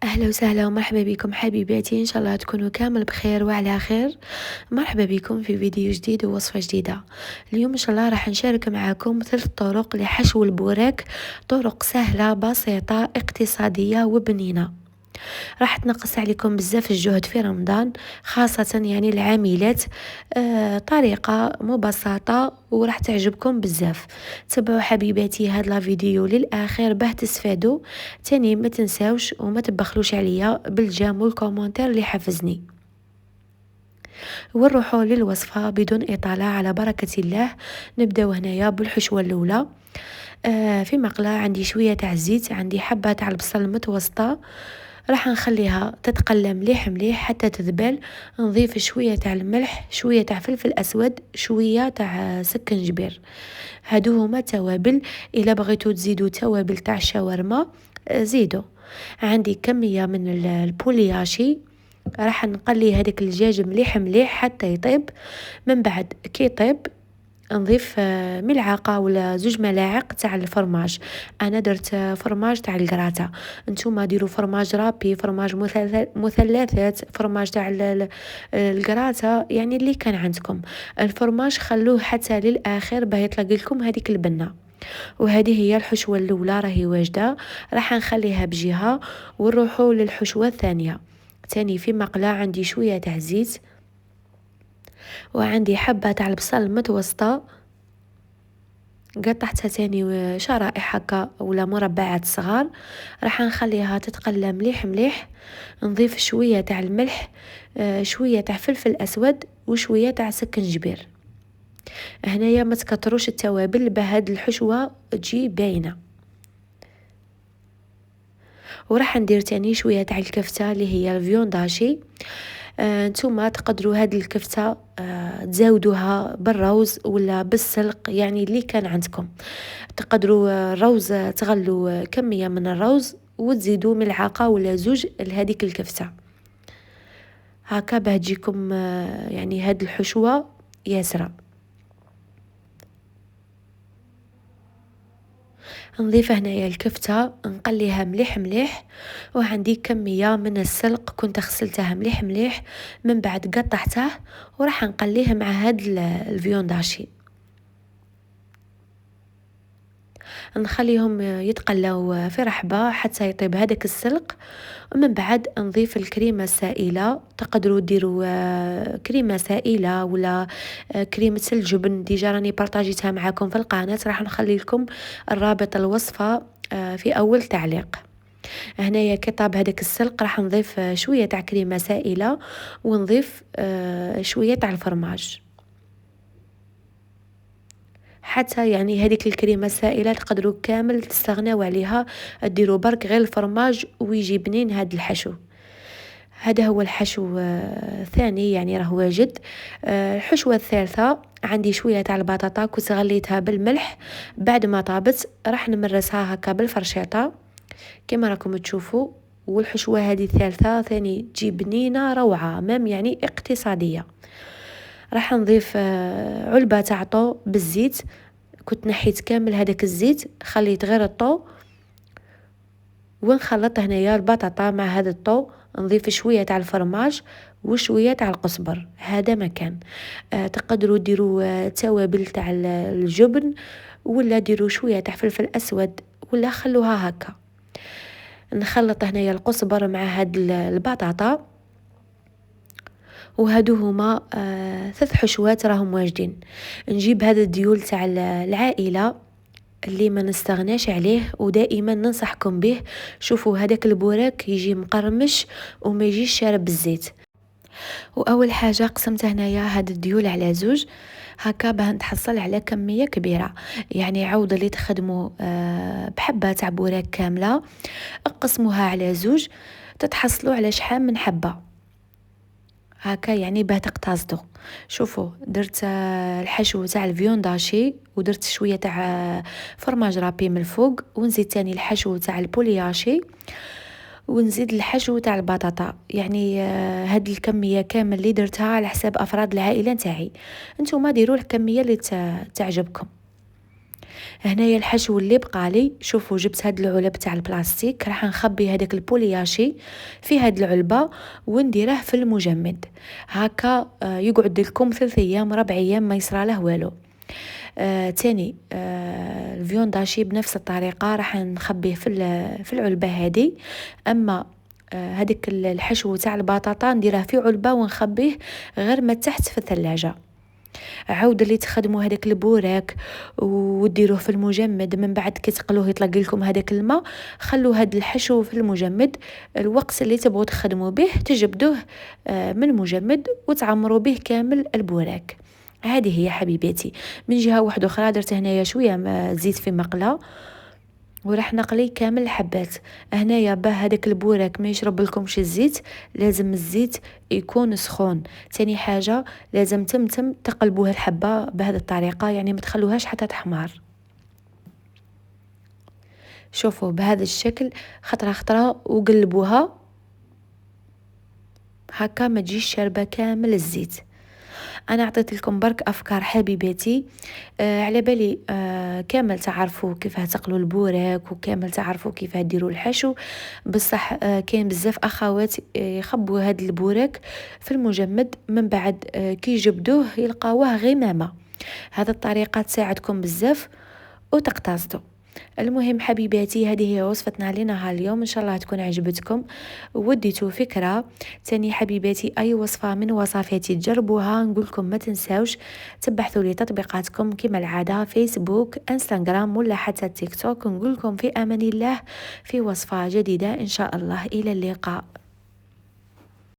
أهلا وسهلا ومرحبا بكم حبيباتي، إن شاء الله تكونوا كامل بخير وعلى خير. مرحبا بكم في فيديو جديد ووصفة جديدة. اليوم إن شاء الله راح نشارك معكم 3 طرق لحشو البوراك، طرق سهلة بسيطة اقتصادية وبنينة. راح تنقص عليكم بزاف الجهد في رمضان، خاصة يعني العاملات. طريقة مبسطة وراح تعجبكم بزاف. تبعوا حبيباتي هاد لا فيديو للآخر باه تستفادوا. تاني ما تنساوش وما تبخلوش عليا بالجام والكومنتير اللي حفزني. ونروحوا للوصفة بدون إطالة على بركة الله. نبداو هنايا بالحشوة الأولى. في مقلاة عندي شوية تاع الزيت، عندي حبة تاع البصل المتوسطة، راح نخليها تتقلى مليح مليح حتى تذبل. نضيف شوية تاع الملح، شوية تاع فلفل أسود، شوية تاع سكنجبير. هادو هما توابل. إلا بغيتو تزيدو توابل تاع الشاورما زيدو. عندي كمية من البولياشي، راح نقلي هذاك الدجاج مليح مليح حتى يطيب. من بعد كي يطيب نضيف ملعقة ولا 2 ملاعق تاع الفرماج. انا درت فرماج تاع الكراتا، نتوما ديروا فرماج رابي، فرماج مثلثات، فرماج تاع الكراتا، يعني اللي كان عندكم. الفرماج خلوه حتى للاخر باه يطلق لكم هذيك البنه. وهذه هي الحشوه الاولى راهي واجده، راح نخليها بجهه ونروحوا للحشوه الثانيه. تاني في مقلاة عندي شويه تاع زيت، وعندي حبة تاع البصل متوسطة قطعتها تاني شرائح هكا ولا مربعات صغار. راح نخليها تتقلى مليح مليح. نضيف شوية تاع الملح، شوية تاع فلفل أسود، وشوية تاع سكنجبير. هنايا ما تكتروش التوابل بهاد الحشوة تجي باينة. وراح ندير تاني شوية تاع الكفتة اللي هي الفيونداشي. نتوما تقدروا هاد الكفتة تزاودوها بالروز ولا بالسلق، يعني اللي كان عندكم. تقدروا الروز تغلوا كمية من الروز وتزيدوا ملعقة ولا 2 لهذيك الكفتة. هكا باه تجيكم يعني هاد الحشوة ياسرة. نضيف هنايا الكفتة نقليها مليح مليح. وعندي كمية من السلق كنت غسلتها مليح مليح، من بعد قطعته وراح نقليه مع هاد الفيونداشي. نخليهم يتقلاو في رحبة حتى يطيب هذاك السلق. ومن بعد نضيف الكريمة السائلة. تقدروا ديروا كريمة سائلة ولا كريمة الجبن، ديجا راني بارطاجيتها معكم في القناة، راح نخلي لكم الرابط الوصفة في أول تعليق. هنايا كي طاب هذاك السلق راح نضيف شوية تاع كريمة سائلة، ونضيف شوية تاع الفرماج. حتى يعني هذيك الكريمه السائله تقدروا كامل تستغناو عليها، ديروا برك غير الفرماج ويجي بنين هذا الحشو. هذا هو الحشو الثاني، يعني راه واجد. الحشوه الثالثه عندي شويه تاع البطاطا كنت غليتها بالملح، بعد ما طابت راح نمرسها هكا بالفرشيطه كما راكم تشوفوا. والحشوه هذه الثالثه ثاني تجي بنينه روعه مام، يعني اقتصاديه. راح نضيف علبه تاع طو بالزيت. كنت نحيت كامل هذاك الزيت، خليت غير الطو. ونخلط هنايا البطاطا مع هذا الطو. نضيف شويه تاع الفرماج وشويه تاع القزبر، هذا مكان. تقدروا ديروا توابل تاع الجبن، ولا ديروا شويه تاع فلفل اسود، ولا خلوها هكا. نخلط هنايا القزبر مع هاد البطاطا. وهادو هما 3 حشوات راهم واجدين. نجيب هذا الديول تاع العائله اللي ما نستغناش عليه ودائما ننصحكم به. شوفوا هذاك البوراك يجي مقرمش وما يجيش شارب الزيت. واول حاجه قسمت هنايا هاد الديول على 2 هكا باه نتحصل على كميه كبيره. يعني عوض اللي تخدموا بحبه تاع بوراك كامله، اقسموها على 2 تتحصلوا على شحال من حبه هكا، يعني باه تقتصدوا. شوفوا درت الحشو تاع الفيونداشي، ودرت شويه تاع فرماج رابي من الفوق، ونزيد تاني الحشو تاع البولياشي، ونزيد الحشو تاع البطاطا. يعني هاد الكميه كامل اللي درتها على حساب افراد العائله نتاعي. نتوما ديروا الكميه اللي تعجبكم. هنايا الحشو اللي بقالي، شوفوا جبت هاد العلب تاع البلاستيك، راح نخبي هذاك البولياشي في هاد العلبة ونديره في المجمد هكا. يقعد لكم 3 ايام 4 ايام ما يصرى والو. تاني الفيونداشي بنفس الطريقة راح نخبيه في العلبة هذه. اما هذيك الحشو تاع البطاطا نديره في علبة ونخبيه غير ما تحت في الثلاجة. عاود اللي تخدموا هذاك البوراك وديروه في المجمد، من بعد كي تقلوه يطلق لكم هذاك الماء، خلوا هذا الحشو في المجمد. الوقت اللي تبغوا تخدموا به تجبدوه من المجمد وتعمروا به كامل البوراك. هذه هي حبيباتي. من جهة واحدة أخرى درت هنايا شوية زيت في مقلة وراح نقلي كامل الحبات. هنايا باه هذاك البوراك ما يشرب لكمش الزيت، لازم الزيت يكون سخون. تاني حاجة لازم تمتم تقلبوها الحبة بهذه الطريقة، يعني ما تخلوهاش حتى تحمر. شوفوا بهذا الشكل خطرة خطرة وقلبوها هكا ما تجيش شاربة كامل الزيت. انا عطيت لكم برك افكار حبيباتي. على بالي كامل تعرفوا كيف تقلوا البوراك وكامل تعرفوا كيف ديروا الحشو. بصح كاين بزاف اخوات يخبوا هاد البوراك في المجمد، من بعد كي يجبدوه يلقاوه غمامة. هذه الطريقة تساعدكم بزاف وتقتصدوا. المهم حبيباتي، هذه هي وصفتنا لنهار اليوم، ان شاء الله تكون عجبتكم وديتوا فكرة. تاني حبيباتي اي وصفة من وصفاتي تجربوها، نقولكم ما تنساوش تبحثوا لي تطبيقاتكم كما العادة، فيسبوك، انستغرام ولا حتى تيك توك. نقولكم في امان الله في وصفة جديدة ان شاء الله. الى اللقاء.